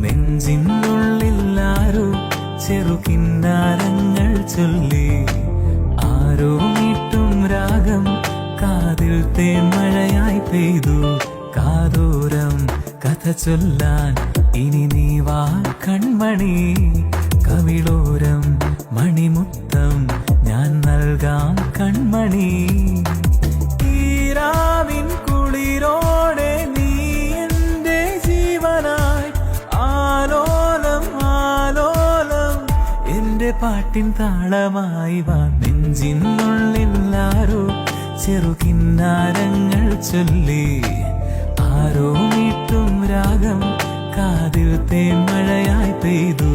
നെഞ്ചിനുള്ളില്ലാരോ ചെറുകിന്നാരങ്ങൾ ചൊല്ലി, ആരോ മീട്ടും രാഗം കാതിൽ തേൻമഴയായി പെയ്തു. കാതോരം കഥ ചൊല്ലാൻ ഇനി നീ വാ കൺമണി, കവിളോരം മണിമുത്തം ഞാൻ നൽകാം കൺമണി. ഈരാവിൻ കുളിരോടെ നീ എന്റെ ജീവനായി, ആലോലം ആലോലം എന്റെ പാട്ടിൻ താളമായി വാ. നെഞ്ചിനുള്ളില്ലാരോ ചെറുകിന്നാരങ്ങൾ ചൊല്ലി, ആരോ മീട്ടും രാഗം കാതിൽ തേൻമഴയായി പെയ്തു.